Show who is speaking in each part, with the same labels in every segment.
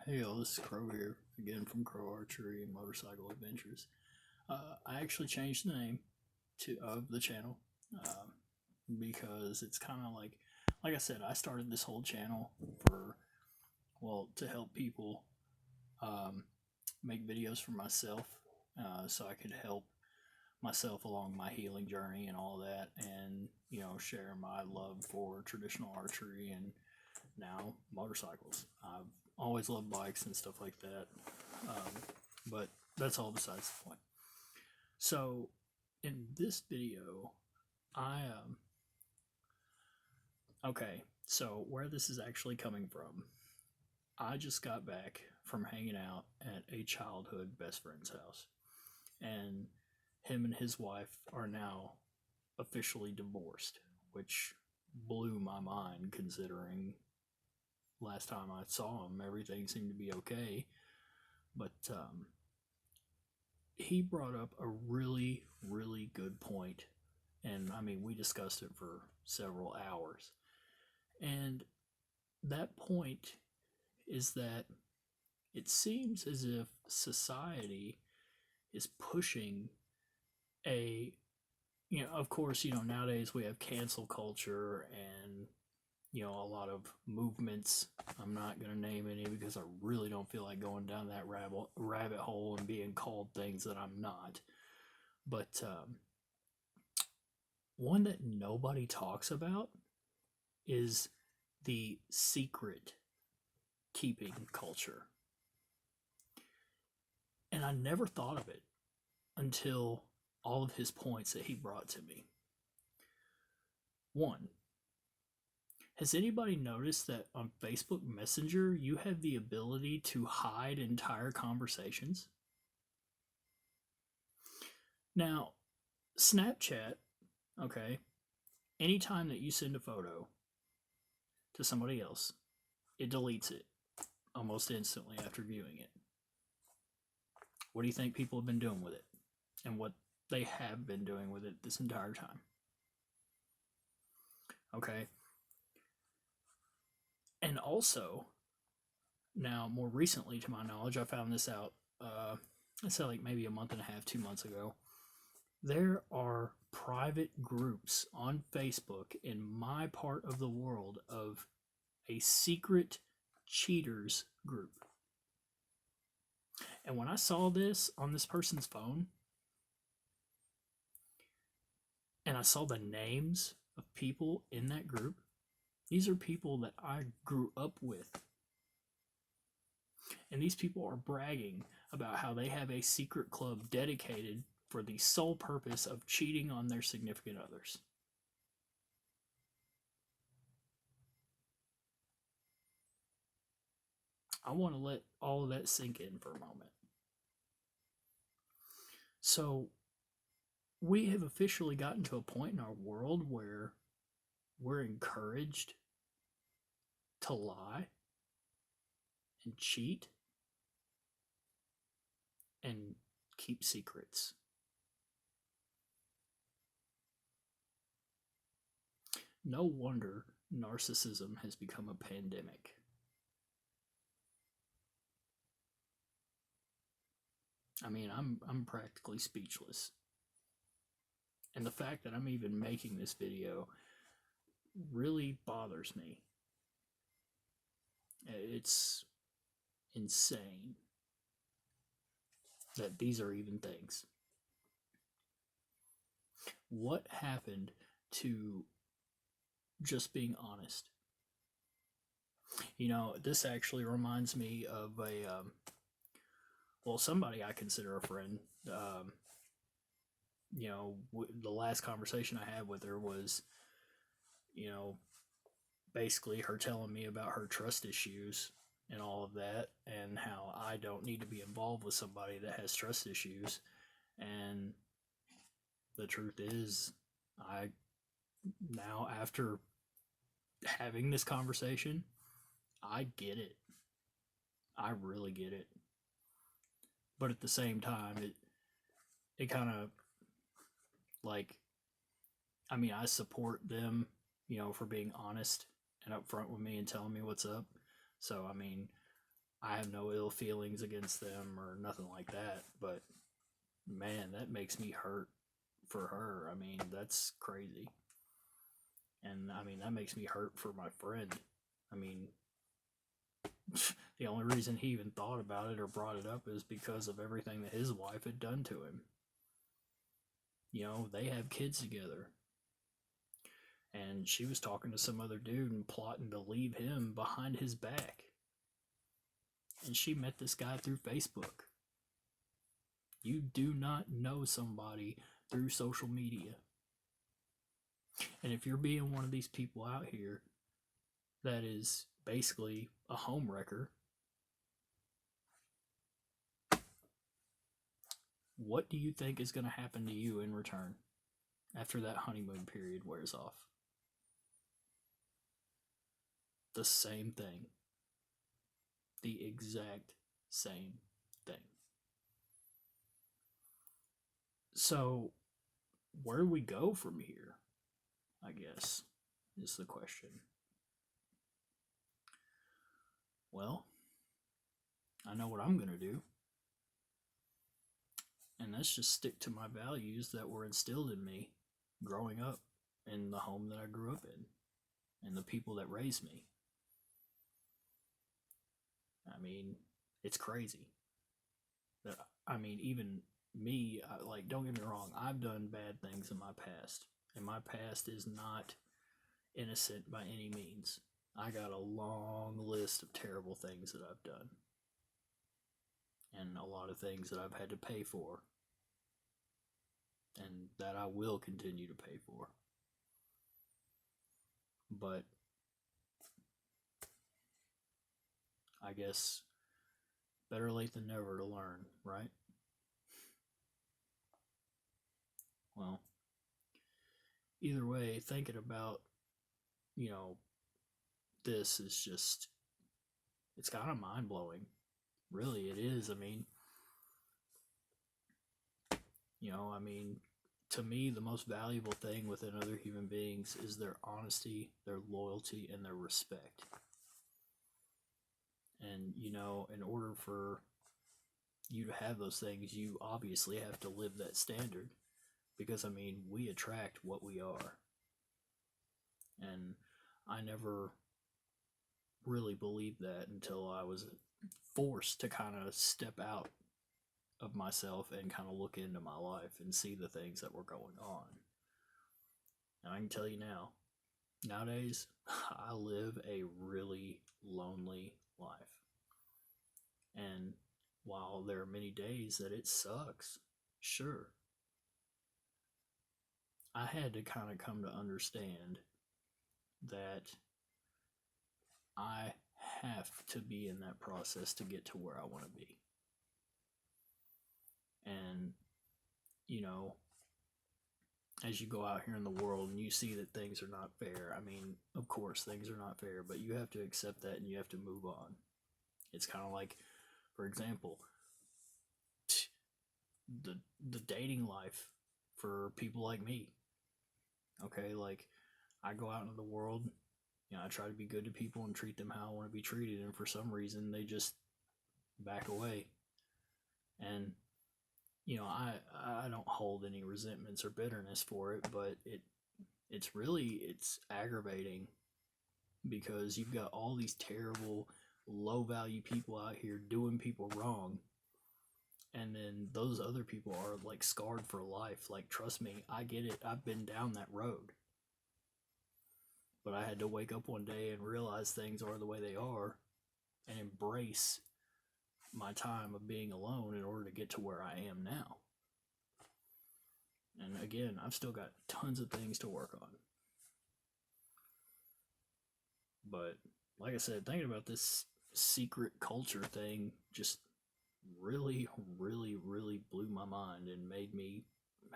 Speaker 1: Hey y'all, this is Crow here again from Crow Archery and Motorcycle Adventures. I actually changed the name of the channel uh, because it's kind of like I said, I started this whole channel for to help people um, make videos for myself, so I could help myself along my healing journey and all that, and share my love for traditional archery and now motorcycles. I've always loved bikes and stuff like that, um, but that's all besides the point. So, in this video, I okay. So where this is actually coming from, I just got back from hanging out at a childhood best friend's house, and him and his wife are now officially divorced, which blew my mind considering last time I saw him, everything seemed to be okay. But he brought up a really, really good point, and I mean, we discussed it for several hours. And that point is that it seems as if society is pushing a, of course, nowadays we have cancel culture and a lot of movements. I'm not going to name any because I really don't feel like going down that rabbit hole and being called things that I'm not. But one that nobody talks about is the secret keeping culture. And I never thought of it until all of his points that he brought to me. One, has anybody noticed that on Facebook Messenger you have the ability to hide entire conversations? Now, Snapchat, okay, anytime that you send a photo to somebody else, it deletes it almost instantly after viewing it. What do you think people have been doing with it? And what they have been doing with it this entire time? Okay. And also, now more recently, to my knowledge, I found this out, I'd say like maybe a month and a half, 2 months ago. There are private groups on Facebook in my part of the world of a secret cheaters group. And when I saw this on this person's phone, and I saw the names of people in that group, these are people that I grew up with. And these people are bragging about how they have a secret club dedicated for the sole purpose of cheating on their significant others. I want to let all of that sink in for a moment. So, we have officially gotten to a point in our world where we're encouraged to lie and cheat and keep secrets. No wonder narcissism has become a pandemic. I mean, I'm practically speechless. And the fact that I'm even making this video really bothers me. It's insane that these are even things. What happened to just being honest? This actually reminds me of somebody I consider a friend. The last conversation I had with her was, basically her telling me about her trust issues and all of that, and how I don't need to be involved with somebody that has trust issues. And the truth is, I now, after having this conversation, I get it. I really get it. But at the same time, it kind of like, I mean, I support them, for being honest and upfront with me and telling me what's up. So, I mean, I have no ill feelings against them or nothing like that, but man, that makes me hurt for her. I mean, that's crazy. And I mean, that makes me hurt for my friend. I mean, the only reason he even thought about it or brought it up is because of everything that his wife had done to him. You know, they have kids together. And she was talking to some other dude and plotting to leave him behind his back. And she met this guy through Facebook. You do not know somebody through social media. And if you're being one of these people out here that is basically a home wrecker, what do you think is going to happen to you in return after that honeymoon period wears off? The same thing. The exact same thing. So, where do we go from here? I guess is the question. Well, I know what I'm going to do. And that's just stick to my values that were instilled in me growing up in the home that I grew up in and the people that raised me. I mean, it's crazy. I mean, even me, like, don't get me wrong, I've done bad things in my past. And my past is not innocent by any means. I got a long list of terrible things that I've done. And a lot of things that I've had to pay for. And that I will continue to pay for. But I guess better late than never to learn, right? Well, either way, thinking about, you know, this is just, it's kind of mind blowing. Really, it is. I mean, to me, the most valuable thing within other human beings is their honesty, their loyalty, and their respect. And, in order for you to have those things, you obviously have to live that standard. Because, we attract what we are. And I never really believed that until I was forced to kind of step out of myself and kind of look into my life and see the things that were going on. And I can tell you now, nowadays, I live a really lonely life. And while there are many days that it sucks, sure, I had to kind of come to understand that I have to be in that process to get to where I want to be. And, as you go out here in the world and you see that things are not fair, of course, things are not fair, but you have to accept that and you have to move on. It's kind of like, for example, the dating life for people like me. Okay, like, I go out into the world, I try to be good to people and treat them how I want to be treated, and for some reason they just back away. And I don't hold any resentments or bitterness for it, but it's aggravating because you've got all these terrible, low value people out here doing people wrong, and then those other people are like scarred for life. Like, trust me, I get it. I've been down that road. But I had to wake up one day and realize things are the way they are and embrace my time of being alone in order to get to where I am now. And again, I've still got tons of things to work on. But like I said, thinking about this secret culture thing just really, really, really blew my mind and made me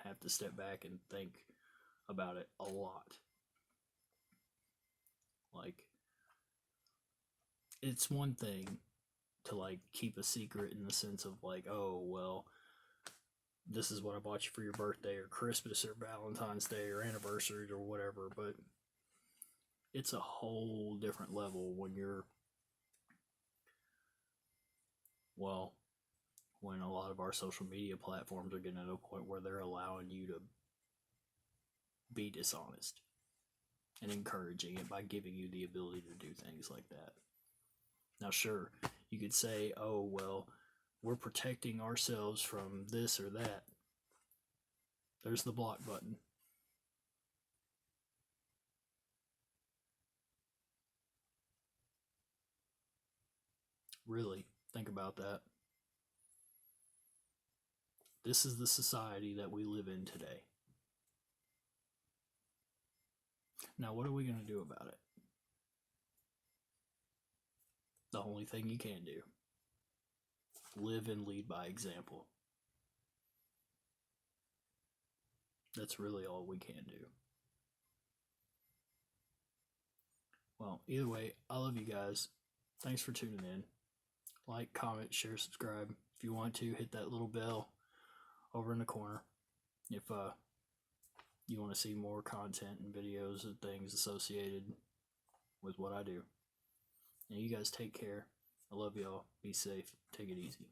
Speaker 1: have to step back and think about it a lot. Like, it's one thing to like keep a secret in the sense of like, oh, well, this is what I bought you for your birthday or Christmas or Valentine's Day or anniversary or whatever, but it's a whole different level when you're Well, when a lot of our social media platforms are getting to a point where they're allowing you to be dishonest and encouraging it by giving you the ability to do things like that. Now, sure, you could say, oh, well, we're protecting ourselves from this or that. There's the block button. Really, think about that. This is the society that we live in today. Now, what are we going to do about it? The only thing you can do: live and lead by example. That's really all we can do. Well, either way, I love you guys. Thanks for tuning in. Like, comment, share, subscribe. If you want to, hit that little bell over in the corner. If you want to see more content and videos and things associated with what I do. And you guys take care. I love y'all. Be safe. Take it easy.